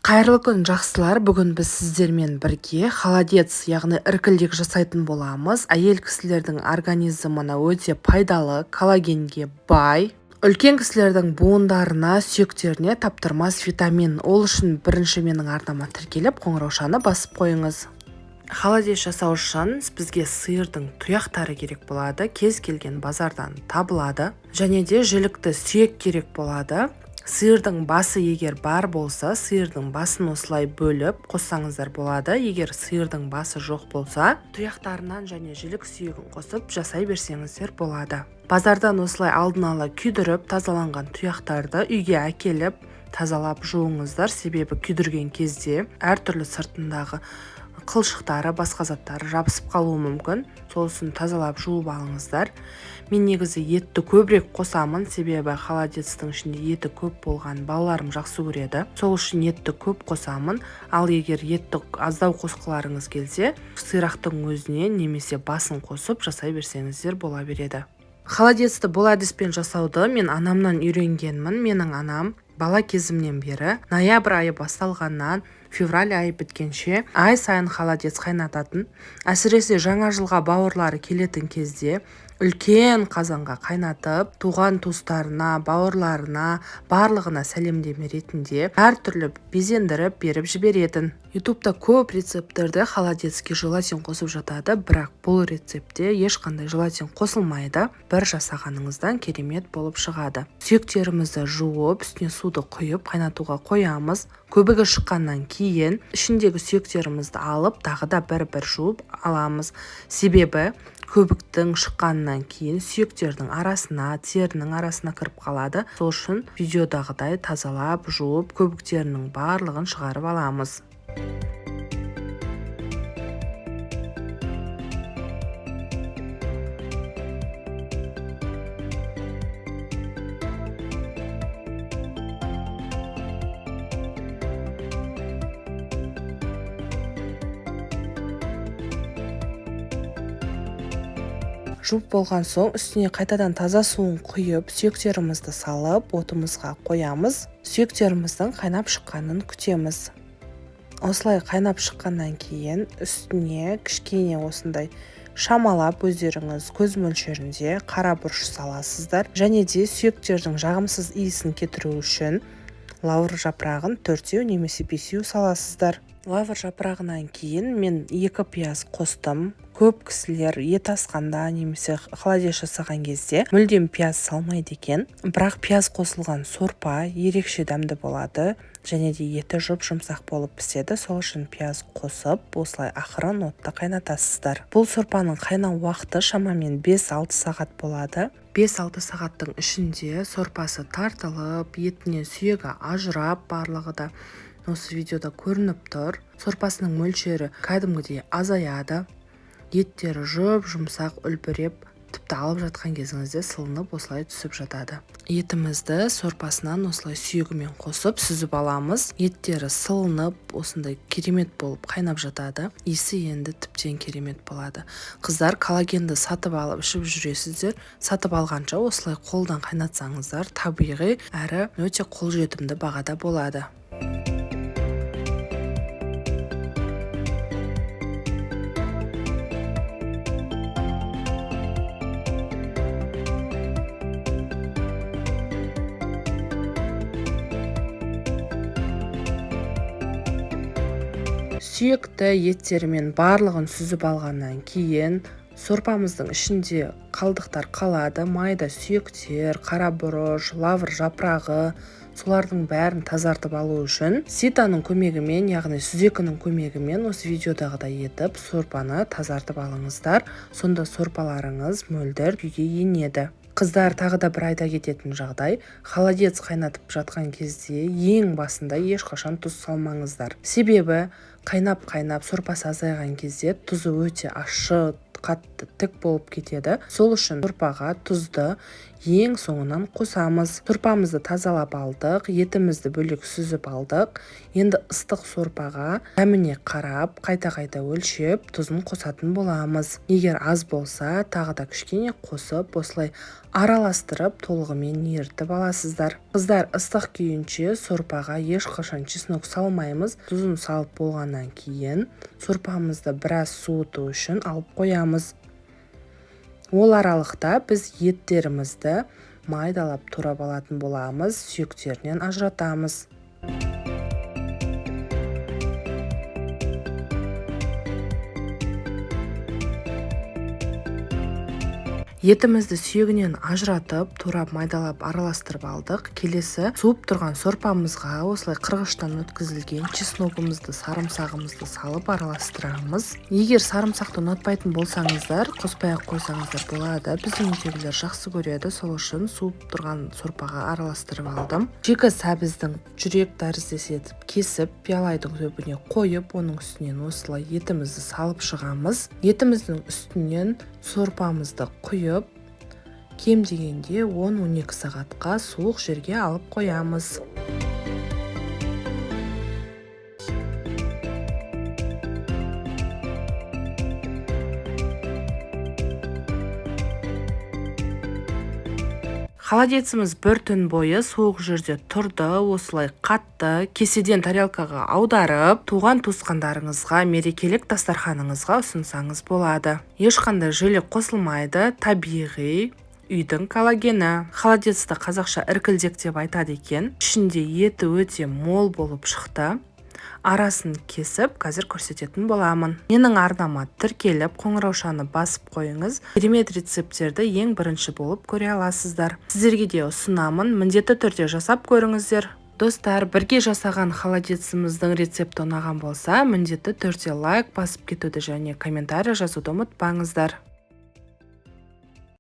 Қайырлы күн жақсылар, бүгін біз сіздермен бірге холодец, яғни іркілдек жасайтын боламыз. Әйел кісілердің организмына өте пайдалы, коллагенге бай. Үлкен кісілердің буындарына, сүйектеріне таптырмас витамин. Ол үшін бірінші менің арнама тіркеліп, қоңыраушаны басып қойыңыз. Холодец жасау үшін бізге сиырдың тұяқтары керек болады, кез келген базардан табылады. Және де жілікті сүйек керек болады. Сиырдың басы егер бар болса, сиырдың басын осылай бөліп қоссаңыздар болады. Егер сиырдың басы жоқ болса, тұяқтарынан және жілік сүйегін қосып жасай берсеңіздер болады. Базардан осылай алдын ала күйдіріп, тазаланған тұяқтарды үйге әкеліп, тазалап жуыңыздар. Себебі күйдірген кезде әртүрлі сыртындағы қылшықтары, басқа заттары жабысып қалуы мүмкін. Сол үшін тазалап жуып алыңыздар. Мен негізі етті көбірек қосамын, себебі холодецтің ішінде еті көп болған балаларым жақсы көреді. Сол үшін етті көп қосамын. Ал егер етті аздау қосқыларыңыз келсе, сирақтың өзіне немесе басын қосып жасай берсеңіздер бола береді. Холодецті бұл әдіспен жасауды мен анамнан үйренгенмін. Менің анам бала кезімнен бері ноябрь айы басталғаннан февраль айы біткенше ай сайын холодец қайнататын. Әсіресе жаңа жылға бауырлары келетін кезде үлкен қазанға қайнатып, туған туыстарына, бауырларына, барлығына сәлемдеме ретінде әртүрлі безендіріп беріп жіберетін. Ютубта көп рецептерде холодецке желатин қосып жатады, бірақ бұл рецептте ешқандай желатин қосылмайды. Бір жасағаныңыздан керемет болып шығады. Сүйектерімізді жуып, үстіне суды құйып қайнатуға қоямыз. Көбігі шыққаннан кейін ішіндегі сүйектерімізді алып, тағы да бір-бір жуып аламыз. Себебі көбіктің шыққаннан кейін сүйектердің арасына, терінің арасына кіріп қалады. Сол үшін видеодағыдай тазалап, жуып, көбіктерінің барлығын шығарып аламыз. Жуып болған соң үстіне қайтадан таза суын құйып, сүйектерімізді салып, отымызға қоямыз. Сүйектеріміздің қайнап шыққанын күтеміз. Осылай қайнап шыққаннан кейін үстіне кішкене осындай шамалап өздеріңіз көз мөлшерінде қара бұрыш саласыздар. Және де сүйектердің жағымсыз иісін кетіру үшін лавр жапырағын 4 немесе 5 саласыздар. Лавр жапырағынан кейін мен 2 пияз қостым. Көп кісілер ет асқанда немесе холодец жасаған кезде мүлдем пияз салмайды екен. Бірақ пияз қосылған сорпа ерекше дәмді болады. Және де еті жұп-жұмсақ болып піседі. Сол үшін пияз қосып, осылай ақырын отта қайнатасыздар. Бұл сорпаның қайнау уақыты шамамен 5-6 сағат болады. 5-6 сағаттың ішінде сорпасы тартылып, етінен сүйегі ажырап, барлығы да осы видеода көрініп тұр. Сорпасының мөлшері кәдімгідей азаяды. Еттері жұп-жұмсақ үлбіреп, тіпті алып жатқан кезіңізде сылынып осылай түсіп жатады. Етімізді сорпасынан осылай сүйегімен қосып сүзіп аламыз. Еттері сылынып, осындай керемет болып қайнап жатады. Иісі енді тіптен керемет болады. Қыздар коллагенді сатып алып ішіп жүресіздер. Сатып алғанша осылай қолдан қайнатсаңыздар табиғи әрі өте қолжетімді бағада болады. Сүйекті еттерімен барлығын сүзіп алғаннан кейін сорпамыздың ішінде қалдықтар қалады. Майда сүйектер, қара бұрыш, лавр жапырағы, солардың бәрін тазартып алу үшін ситаның көмегімен, яғни сүзекінің көмегімен осы видеодағыдай етіп сорпаны тазартып алыңыздар. Сонда сорпаларыңыз мөлдір күйге енеді. Қыздар, тағы да бір айта кететін жағдай, холодец қайнатып жатқан кезде ең басында ешқашан тұз салмаңыздар. Себебі қайнап сорпасы азайған кезде тұзы өте ащы, қатты тік болып кетеді. Сол үшін сорпаға тұзды ең соңынан қосамыз. Сорпамызды тазалап алдық, етімізді бөлек сүзіп алдық. Енді ыстық сорпаға дәміне қарап, қайта-қайта өлшеп, тұзын қосатын боламыз. Егер аз болса, тағы да кішкене қосып, осылай араластырып, толығымен ерітіп аласыздар. Қыздар, ыстық күйінше сорпаға ешқашан чеснок салмаймыз. Тұзын салып болғаннан кейін сорпамызды біраз суыту үшін алып қоямыз. Ол аралықта біз еттерімізді майдалап турап алатын боламыз, сүйектерінен ажыратамыз. Етімізді сүйегінен ажыратып, турап майдалап араластырып алдық. Келесі суып тұрған сорпамызға осылай қырғыштан өткізілген чесногымызды, сарымсағымызды салып араластырамыз. Егер сарымсақты ұнатпайтын болсаңыздар, қоспай-ақ қойсаңыздар болады. Біздің үйдегілер жақсы көреді, сол үшін суып тұрған сорпаға араластырып алдым. Жекі сәбіздің жүрек тәріздес етіп кесіп, пиалайдың төбіне қойып, оның үстінен осылай етімізді салып шығамыз. Етіміздің үстінен сорпамызды құйып, кем дегенде 10-12 сағатқа суық жерге алып қоямыз. Холодеціміз бір түн бойы суық жерде тұрды, осылай қатты. Кеседен тарелкаға аударып, туған-туысқандарыңызға, мерекелік дастарханыңызға ұсынсаңыз болады. Ешқандай желе қосылмайды, табиғи үйдің коллагені. Холодецті қазақша іркілдек деп айтады екен. Ішінде еті өте мол болып шықты. Арасын кесіп, қазір көрсететін боламын. Менің арнама тіркеліп, қоңыраушаны басып қойыңыз. Керемет рецептерді ең бірінші болып көре аласыздар. Сіздерге де ұсынамын, міндетті түрде жасап көріңіздер. Достар, бірге жасаған холодеціміздің рецепті ұнаған болса, міндетті түрде лайк басып кетуді және комментарий жазуды ұмытпаңыздар.